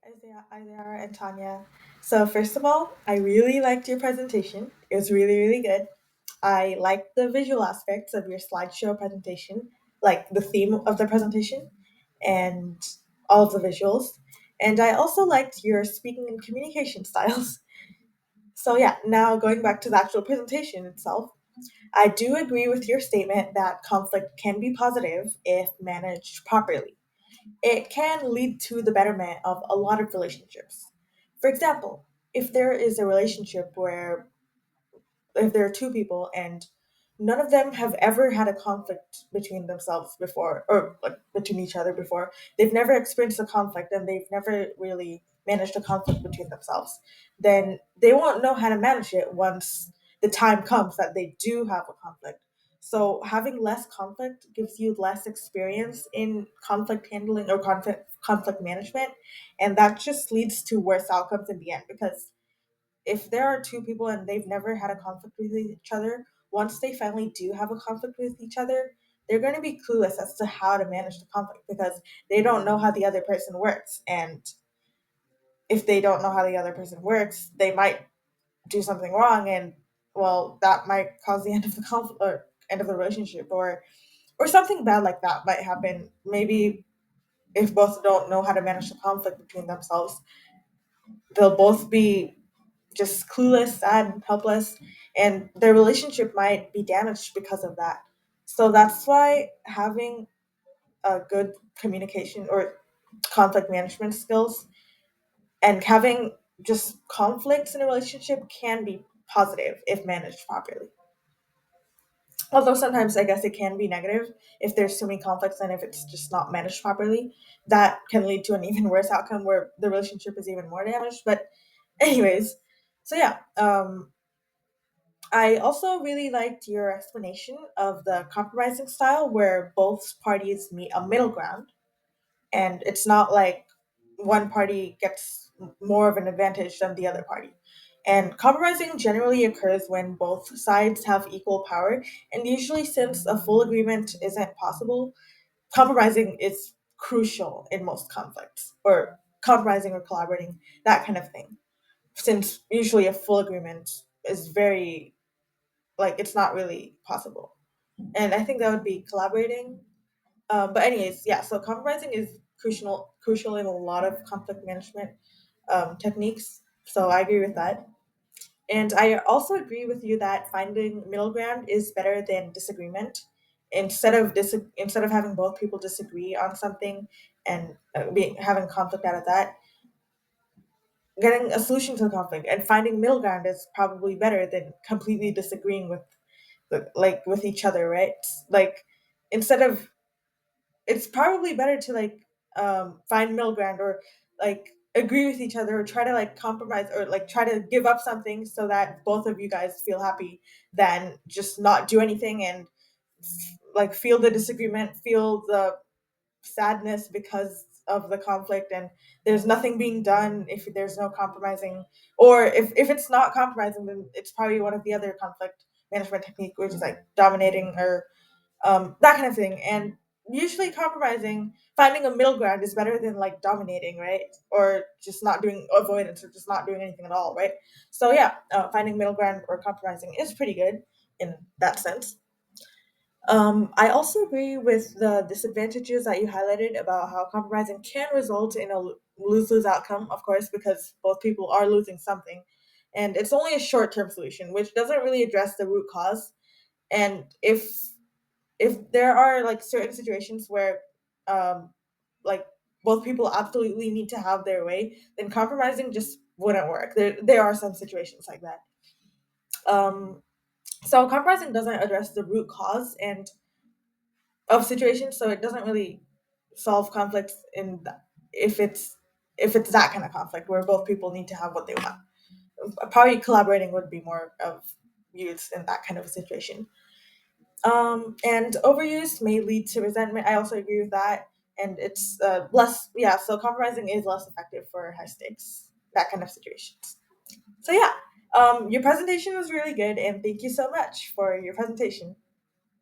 Izair and Tonya. So first of all, I really liked your presentation. It was really, really good. I liked the visual aspects of your slideshow presentation, like the theme of the presentation and all of the visuals. And I also liked your speaking and communication styles. So yeah, now going back to the actual presentation itself, I do agree with your statement that conflict can be positive if managed properly. It can lead to the betterment of a lot of relationships. For example, if there is a relationship where if there are two people and none of them have ever had a conflict between themselves before or like between each other before, they've never experienced a conflict and they've never really managed a conflict between themselves, then they won't know how to manage it once the time comes that they do have a conflict. So having less conflict gives you less experience in conflict handling or conflict management, and that just leads to worse outcomes in the end because if there are two people and they've never had a conflict with each other, once they finally do have a conflict with each other, they're going to be clueless as to how to manage the conflict because they don't know how the other person works. And if they don't know how the other person works, they might do something wrong, and well, that might cause the end of the conflict or end of the relationship, or something bad like that might happen. Maybe if both don't know how to manage the conflict between themselves, they'll both be just clueless, sad, and helpless, and their relationship might be damaged because of that. So that's why having a good communication or conflict management skills and having just conflicts in a relationship can be positive if managed properly. Although sometimes I guess it can be negative if there's too many conflicts and if it's just not managed properly. That can lead to an even worse outcome where the relationship is even more damaged. But anyways, so yeah, I also really liked your explanation of the compromising style where both parties meet a middle ground, and it's not like one party gets more of an advantage than the other party. And compromising generally occurs when both sides have equal power, and usually, since a full agreement isn't possible, compromising is crucial in most conflicts, or compromising or collaborating, that kind of thing. Since usually a full agreement is very like it's not really possible. And I think that would be collaborating. But anyways, yeah. So compromising is crucial in a lot of conflict management techniques. So I agree with that. And I also agree with you that finding middle ground is better than disagreement. Instead of having both people disagree on something and having conflict out of that, getting a solution to the conflict and finding middle ground is probably better than completely disagreeing like with each other, right? Like instead of it's probably better to like find middle ground or like agree with each other or try to like compromise or like try to give up something so that both of you guys feel happy than just not do anything and like feel the disagreement, feel the sadness because of the conflict, and there's nothing being done if there's no compromising, or if it's not compromising, then it's probably one of the other conflict management technique, which is like dominating or that kind of thing. And usually compromising, finding a middle ground is better than like dominating, right? Or just not doing avoidance or just not doing anything at all, right? So yeah, finding middle ground or compromising is pretty good in that sense. I also agree with the disadvantages that you highlighted about how compromising can result in a lose lose outcome, of course, because both people are losing something. And it's only a short term solution, which doesn't really address the root cause. And if there are like certain situations where um, like both people absolutely need to have their way, then compromising just wouldn't work. There are some situations like that. Um, so compromising doesn't address the root cause and of situations, so it doesn't really solve conflicts if it's that kind of conflict where both people need to have what they want. Probably collaborating would be more of use in that kind of a situation. And overuse may lead to resentment. I also agree with that, and it's less. Yeah, so compromising is less effective for high stakes that kind of situations. So yeah, your presentation was really good, and thank you so much for your presentation.